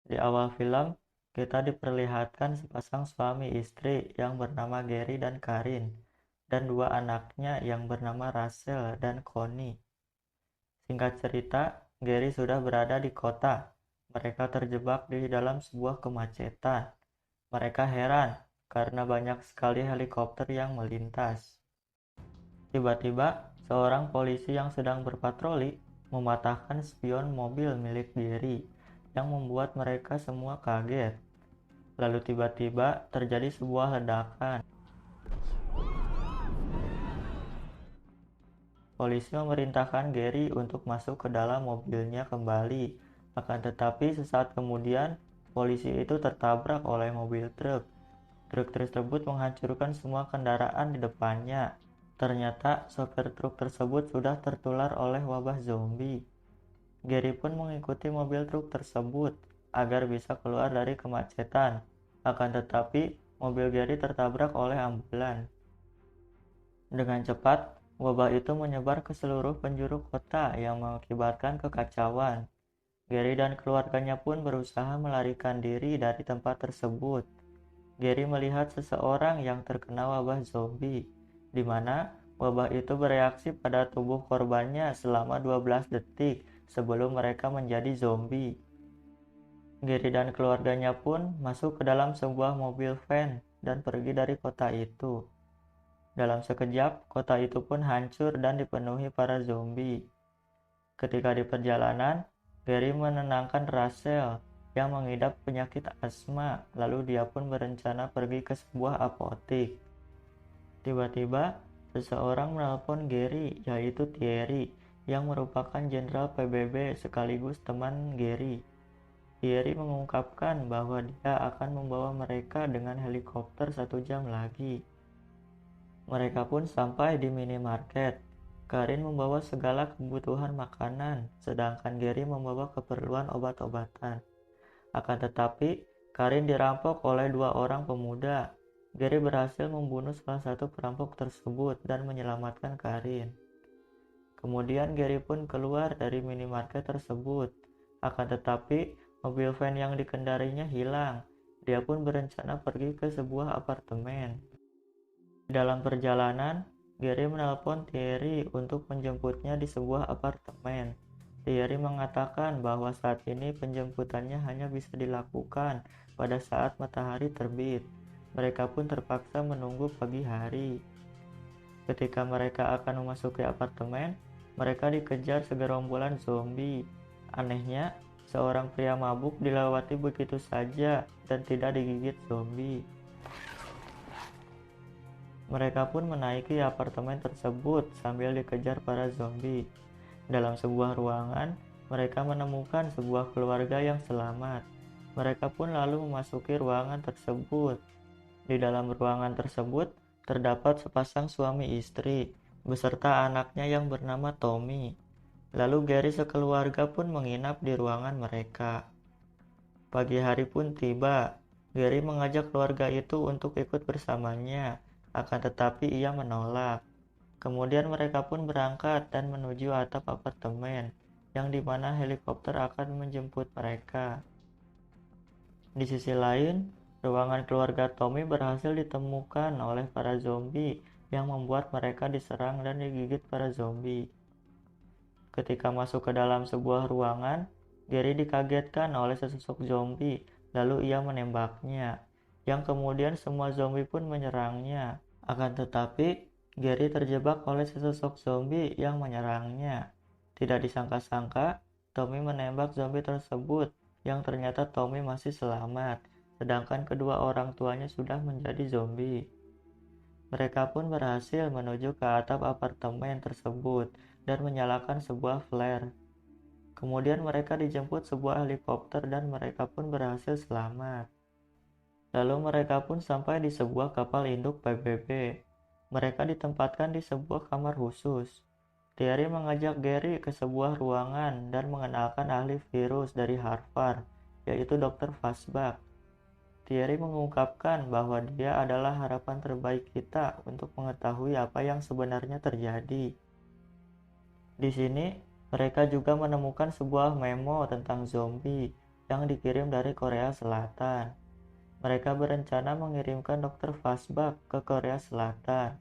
Di awal film, kita diperlihatkan sepasang suami istri yang bernama Gary dan Karin, dan dua anaknya yang bernama Russell dan Connie. Singkat cerita, Gary sudah berada di kota. Mereka terjebak di dalam sebuah kemacetan. Mereka heran karena banyak sekali helikopter yang melintas. Tiba-tiba, seorang polisi yang sedang berpatroli mematahkan spion mobil milik Gary yang membuat mereka semua kaget. Lalu tiba-tiba terjadi sebuah ledakan. Polisi memerintahkan Gary untuk masuk ke dalam mobilnya kembali. Akan tetapi sesaat kemudian, polisi itu tertabrak oleh mobil truk. Truk tersebut menghancurkan semua kendaraan di depannya. Ternyata sopir truk tersebut sudah tertular oleh wabah zombie. Gary pun mengikuti mobil truk tersebut agar bisa keluar dari kemacetan. Akan tetapi, mobil Gary tertabrak oleh ambulan. Dengan cepat, wabah itu menyebar ke seluruh penjuru kota yang mengakibatkan kekacauan. Gary dan keluarganya pun berusaha melarikan diri dari tempat tersebut. Gary melihat seseorang yang terkena wabah zombie, di mana wabah itu bereaksi pada tubuh korbannya selama 12 detik sebelum mereka menjadi zombie. Gary dan keluarganya pun masuk ke dalam sebuah mobil van dan pergi dari kota itu. Dalam sekejap, kota itu pun hancur dan dipenuhi para zombie. Ketika di perjalanan, Gary menenangkan Russell yang mengidap penyakit asma, lalu dia pun berencana pergi ke sebuah apotik. Tiba-tiba, seseorang menelpon Gary, yaitu Thierry, yang merupakan jenderal PBB sekaligus teman Gary. Thierry mengungkapkan bahwa dia akan membawa mereka dengan helikopter 1 jam lagi. Mereka pun sampai di minimarket. Karin membawa segala kebutuhan makanan, sedangkan Gary membawa keperluan obat-obatan. Akan tetapi, Karin dirampok oleh dua orang pemuda. Gary berhasil membunuh salah satu perampok tersebut dan menyelamatkan Karin. Kemudian Gary pun keluar dari minimarket tersebut. Akan tetapi, mobil van yang dikendarinya hilang. Dia pun berencana pergi ke sebuah apartemen. Dalam perjalanan, Gary menelpon Thierry untuk menjemputnya di sebuah apartemen. Thierry mengatakan bahwa saat ini penjemputannya hanya bisa dilakukan pada saat matahari terbit. Mereka pun terpaksa menunggu pagi hari. Ketika mereka akan memasuki apartemen, mereka dikejar segerombolan zombie. Anehnya, seorang pria mabuk dilewati begitu saja dan tidak digigit zombie. Mereka pun menaiki apartemen tersebut sambil dikejar para zombie. Dalam sebuah ruangan, mereka menemukan sebuah keluarga yang selamat. Mereka pun lalu memasuki ruangan tersebut. Di dalam ruangan tersebut, terdapat sepasang suami istri, beserta anaknya yang bernama Tommy. Lalu Gary sekeluarga pun menginap di ruangan mereka. Pagi hari pun tiba. Gary mengajak keluarga itu untuk ikut bersamanya, akan tetapi ia menolak. Kemudian mereka pun berangkat dan menuju atap apartemen, yang dimana helikopter akan menjemput mereka. Di sisi lain, ruangan keluarga Tommy berhasil ditemukan oleh para zombie yang membuat mereka diserang dan digigit para zombie. Ketika masuk ke dalam sebuah ruangan, Gary dikagetkan oleh sesosok zombie, lalu ia menembaknya, yang kemudian semua zombie pun menyerangnya. Akan tetapi, Gary terjebak oleh sesosok zombie yang menyerangnya. Tidak disangka-sangka, Tommy menembak zombie tersebut, yang ternyata Tommy masih selamat, sedangkan kedua orang tuanya sudah menjadi zombie. Mereka pun berhasil menuju ke atap apartemen tersebut dan menyalakan sebuah flare. Kemudian mereka dijemput sebuah helikopter dan mereka pun berhasil selamat. Lalu mereka pun sampai di sebuah kapal induk PBB. Mereka ditempatkan di sebuah kamar khusus. Thierry mengajak Gary ke sebuah ruangan dan mengenalkan ahli virus dari Harvard, yaitu Dr. Fashbach. Thierry mengungkapkan bahwa dia adalah harapan terbaik kita untuk mengetahui apa yang sebenarnya terjadi. Di sini, mereka juga menemukan sebuah memo tentang zombie. yang dikirim dari Korea Selatan. Mereka berencana mengirimkan Dr. Fastback ke Korea Selatan.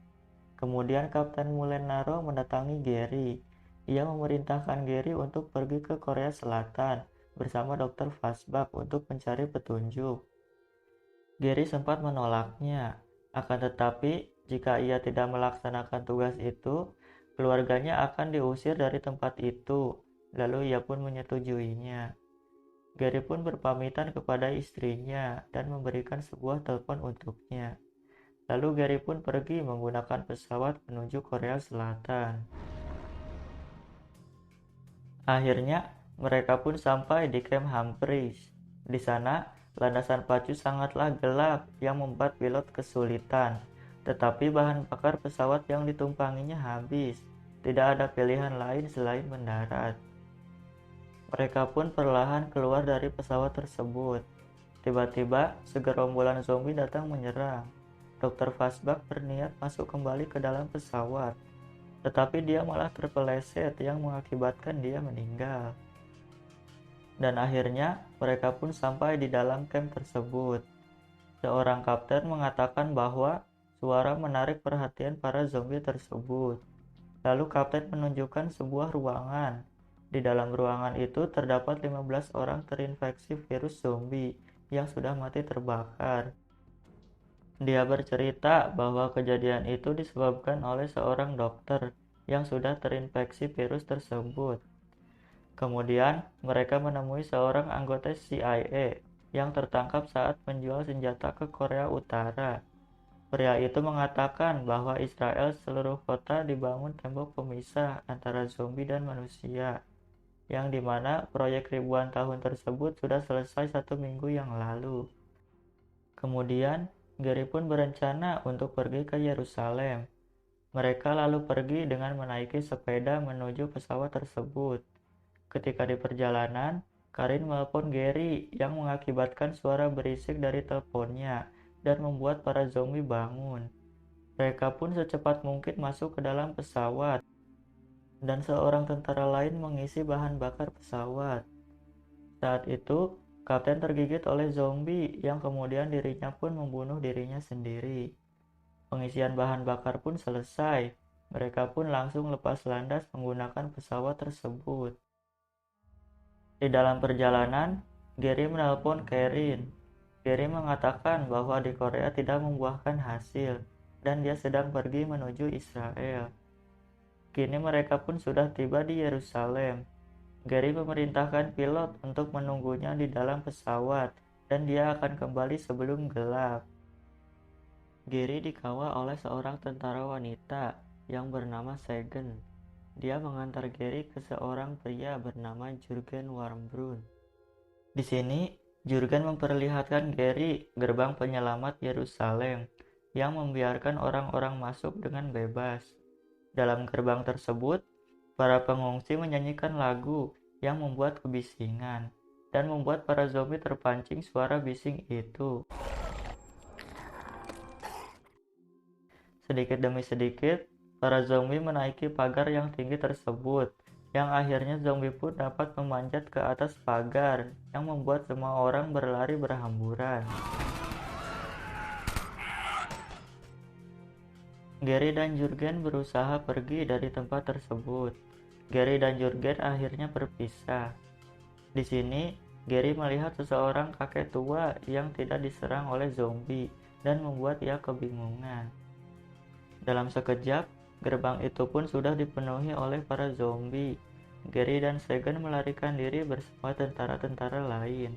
Kemudian Kapten Molinaro mendatangi Gary. Ia memerintahkan Gary untuk pergi ke Korea Selatan bersama Dr. Fastback untuk mencari petunjuk. Gary sempat menolaknya, akan tetapi jika ia tidak melaksanakan tugas itu, keluarganya akan diusir dari tempat itu. Lalu ia pun menyetujuinya. Gary pun berpamitan kepada istrinya dan memberikan sebuah telepon untuknya. Lalu Gary pun pergi menggunakan pesawat menuju Korea Selatan. Akhirnya, mereka pun sampai di Camp Humphreys. Di sana, landasan pacu sangatlah gelap yang membuat pilot kesulitan. Tetapi bahan bakar pesawat yang ditumpanginya habis. Tidak ada pilihan lain selain mendarat. Mereka pun perlahan keluar dari pesawat tersebut. Tiba-tiba, segerombolan zombie datang menyerang. Dr. Fastback berniat masuk kembali ke dalam pesawat, tetapi dia malah terpeleset yang mengakibatkan dia meninggal. Dan akhirnya, mereka pun sampai di dalam camp tersebut. Seorang kapten mengatakan bahwa suara menarik perhatian para zombie tersebut. Lalu kapten menunjukkan sebuah ruangan. Di dalam ruangan itu terdapat 15 orang terinfeksi virus zombie yang sudah mati terbakar. Dia bercerita bahwa kejadian itu disebabkan oleh seorang dokter yang sudah terinfeksi virus tersebut. Kemudian, mereka menemui seorang anggota CIA yang tertangkap saat menjual senjata ke Korea Utara. Pria itu mengatakan bahwa Israel seluruh kota dibangun tembok pemisah antara zombie dan manusia, yang dimana proyek ribuan tahun tersebut sudah selesai 1 minggu yang lalu. Kemudian, Gary pun berencana untuk pergi ke Yerusalem. Mereka lalu pergi dengan menaiki sepeda menuju pesawat tersebut. Ketika di perjalanan, Karin menelepon Gary yang mengakibatkan suara berisik dari teleponnya dan membuat para zombie bangun. Mereka pun secepat mungkin masuk ke dalam pesawat, dan seorang tentara lain mengisi bahan bakar pesawat. Saat itu, kapten tergigit oleh zombie yang kemudian dirinya pun membunuh dirinya sendiri. Pengisian bahan bakar pun selesai. Mereka pun langsung lepas landas menggunakan pesawat tersebut. Di dalam perjalanan, Gary menelpon Karin. Gary mengatakan bahwa di Korea tidak membuahkan hasil, dan dia sedang pergi menuju Israel. Kini mereka pun sudah tiba di Yerusalem. Gary memerintahkan pilot untuk menunggunya di dalam pesawat, dan dia akan kembali sebelum gelap. Gary dikawal oleh seorang tentara wanita yang bernama Segen. Dia mengantar Gary ke seorang pria bernama Jurgen Warmbrun. Di sini, Jurgen memperlihatkan Gary gerbang penyelamat Yerusalem yang membiarkan orang-orang masuk dengan bebas. Dalam gerbang tersebut, para pengungsi menyanyikan lagu yang membuat kebisingan dan membuat para zombie terpancing suara bising itu. Sedikit demi sedikit, para zombie menaiki pagar yang tinggi tersebut, yang akhirnya zombie pun dapat memanjat ke atas pagar, yang membuat semua orang berlari berhamburan. Gary dan Jurgen berusaha pergi dari tempat tersebut. Gary dan Jurgen akhirnya berpisah. Di sini, Gary melihat seseorang kakek tua yang tidak diserang oleh zombie dan membuat ia kebingungan. Dalam sekejap, gerbang itu pun sudah dipenuhi oleh para zombie. Gary dan Segen melarikan diri bersama tentara-tentara lain.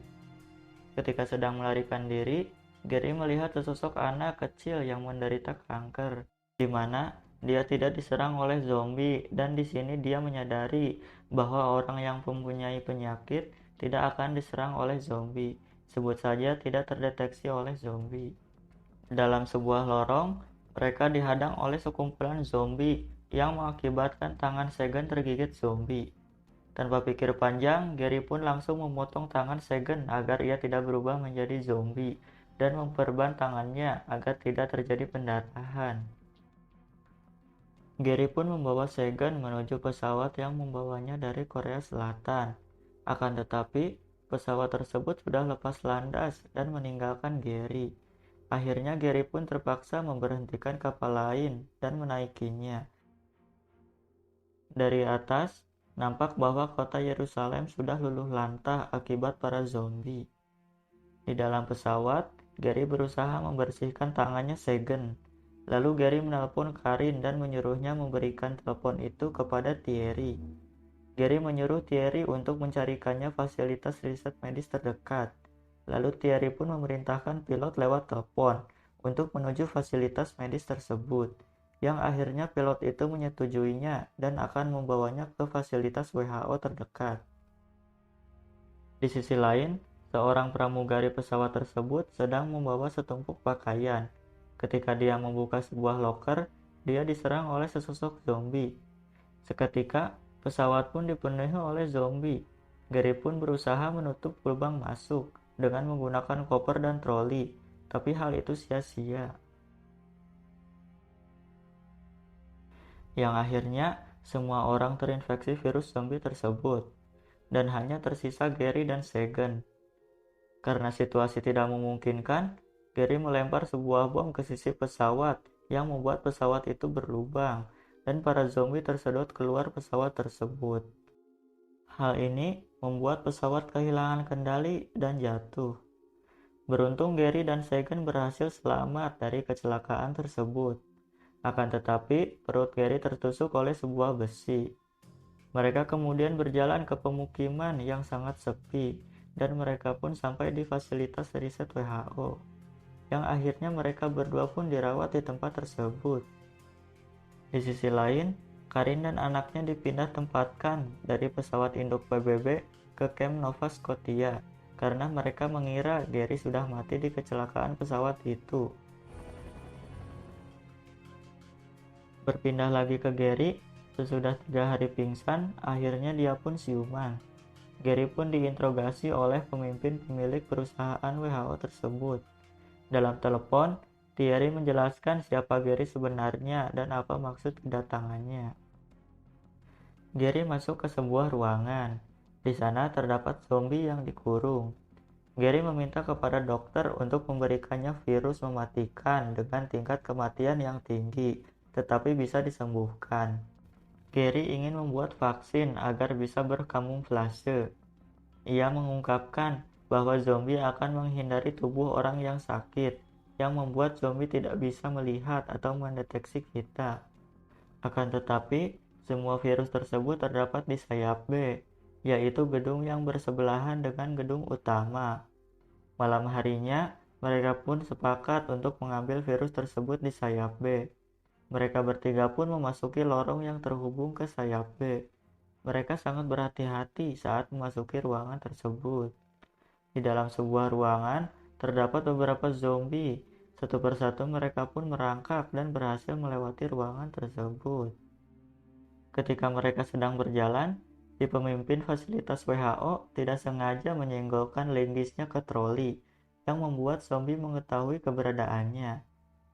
Ketika sedang melarikan diri, Gary melihat sesosok anak kecil yang menderita kanker, di mana dia tidak diserang oleh zombie, dan di sini dia menyadari bahwa orang yang mempunyai penyakit tidak akan diserang oleh zombie, sebut saja tidak terdeteksi oleh zombie. Dalam sebuah lorong, mereka dihadang oleh sekumpulan zombie yang mengakibatkan tangan Segen tergigit zombie. Tanpa pikir panjang, Gary pun langsung memotong tangan Segen agar ia tidak berubah menjadi zombie dan memperban tangannya agar tidak terjadi pendarahan. Gary pun membawa Segen menuju pesawat yang membawanya dari Korea Selatan. Akan tetapi, pesawat tersebut sudah lepas landas dan meninggalkan Gary. Akhirnya Gary pun terpaksa memberhentikan kapal lain dan menaikinya. Dari atas, nampak bahwa kota Yerusalem sudah luluh lantah akibat para zombie. Di dalam pesawat, Gary berusaha membersihkan tangannya Sagan. Lalu Gary menelpon Karin dan menyuruhnya memberikan telepon itu kepada Thierry. Gary menyuruh Thierry untuk mencarikannya fasilitas riset medis terdekat. Lalu Thierry pun memerintahkan pilot lewat telepon untuk menuju fasilitas medis tersebut, yang akhirnya pilot itu menyetujuinya dan akan membawanya ke fasilitas WHO terdekat. Di sisi lain, seorang pramugari pesawat tersebut sedang membawa setumpuk pakaian. Ketika dia membuka sebuah loker, dia diserang oleh sesosok zombie. Seketika, pesawat pun dipenuhi oleh zombie. Gary pun berusaha menutup lubang masuk dengan menggunakan koper dan troli, tapi hal itu sia-sia. Yang akhirnya, semua orang terinfeksi virus zombie tersebut, dan hanya tersisa Gary dan Sagan. Karena situasi tidak memungkinkan, Gary melempar sebuah bom ke sisi pesawat yang membuat pesawat itu berlubang, dan para zombie tersedot keluar pesawat tersebut. Hal ini membuat pesawat kehilangan kendali dan jatuh. Beruntung Gary dan Sagan berhasil selamat dari kecelakaan tersebut. Akan tetapi, perut Gary tertusuk oleh sebuah besi. Mereka kemudian berjalan ke pemukiman yang sangat sepi, dan mereka pun sampai di fasilitas riset WHO, yang akhirnya mereka berdua pun dirawat di tempat tersebut. Di sisi lain, Karin dan anaknya dipindah tempatkan dari pesawat induk PBB ke Camp Nova Scotia, karena mereka mengira Gary sudah mati di kecelakaan pesawat itu. Berpindah lagi ke Gary, sesudah 3 hari pingsan, akhirnya dia pun siuman. Gary pun diinterogasi oleh pemimpin pemilik perusahaan WHO tersebut. Dalam telepon, Thierry menjelaskan siapa Gary sebenarnya dan apa maksud kedatangannya. Gary masuk ke sebuah ruangan. Di sana terdapat zombie yang dikurung. Gary meminta kepada dokter untuk memberikannya virus mematikan dengan tingkat kematian yang tinggi, tetapi bisa disembuhkan. Gary ingin membuat vaksin agar bisa berkamuflase. Ia mengungkapkan bahwa zombie akan menghindari tubuh orang yang sakit, yang membuat zombie tidak bisa melihat atau mendeteksi kita. Akan tetapi, semua virus tersebut terdapat di sayap B, yaitu gedung yang bersebelahan dengan gedung utama. Malam harinya, mereka pun sepakat untuk mengambil virus tersebut di sayap B. Mereka bertiga pun memasuki lorong yang terhubung ke sayap B. Mereka sangat berhati-hati saat memasuki ruangan tersebut. Di dalam sebuah ruangan, terdapat beberapa zombie. Satu persatu mereka pun merangkak dan berhasil melewati ruangan tersebut. Ketika mereka sedang berjalan, si pemimpin fasilitas WHO tidak sengaja menyenggolkan linggisnya ke troli, yang membuat zombie mengetahui keberadaannya.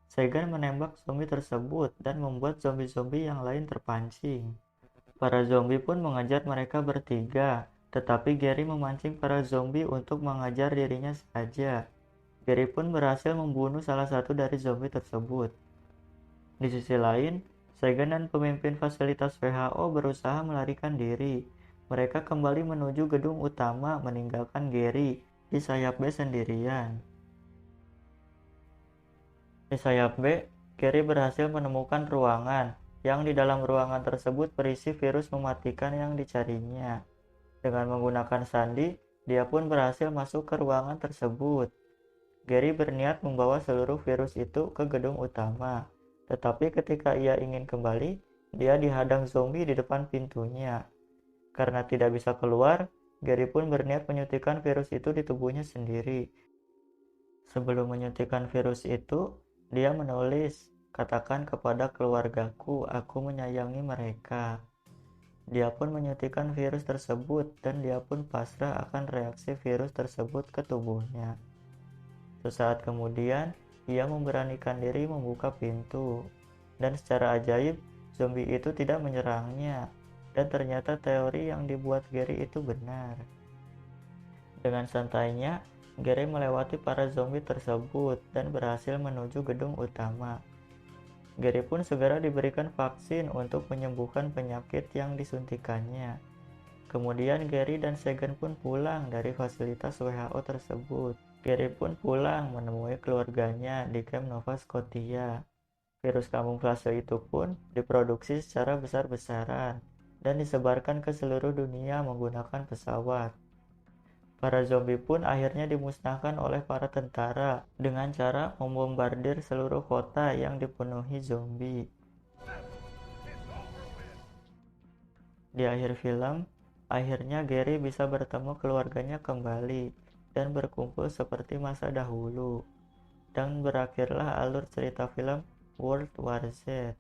Sagan menembak zombie tersebut dan membuat zombie-zombie yang lain terpancing. Para zombie pun mengejar mereka bertiga, tetapi Gary memancing para zombie untuk mengejar dirinya saja. Gary pun berhasil membunuh salah satu dari zombie tersebut. Di sisi lain, Sagan dan pemimpin fasilitas WHO berusaha melarikan diri. Mereka kembali menuju gedung utama meninggalkan Gary di sayap B sendirian. Di sayap B, Gary berhasil menemukan ruangan, yang di dalam ruangan tersebut berisi virus mematikan yang dicarinya. Dengan menggunakan sandi, dia pun berhasil masuk ke ruangan tersebut. Gary berniat membawa seluruh virus itu ke gedung utama, tetapi ketika ia ingin kembali, dia dihadang zombie di depan pintunya. Karena tidak bisa keluar, Gary pun berniat menyuntikkan virus itu di tubuhnya sendiri. Sebelum menyuntikkan virus itu, dia menulis, "Katakan kepada keluargaku, aku menyayangi mereka." Dia pun menyuntikkan virus tersebut dan dia pun pasrah akan reaksi virus tersebut ke tubuhnya. Sesaat kemudian, ia memberanikan diri membuka pintu. Dan secara ajaib, zombie itu tidak menyerangnya. Dan ternyata teori yang dibuat Gary itu benar. Dengan santainya, Gary melewati para zombie tersebut dan berhasil menuju gedung utama. Gary pun segera diberikan vaksin untuk menyembuhkan penyakit yang disuntikannya. Kemudian Gary dan Sagan pun pulang dari fasilitas WHO tersebut. Gary pun pulang menemui keluarganya di Camp Nova Scotia. Virus kamuflase itu pun diproduksi secara besar-besaran dan disebarkan ke seluruh dunia menggunakan pesawat. Para zombie pun akhirnya dimusnahkan oleh para tentara dengan cara membombardir seluruh kota yang dipenuhi zombie. Di akhir film, akhirnya Gary bisa bertemu keluarganya kembali dan berkumpul seperti masa dahulu. Dan berakhirlah alur cerita film World War Z.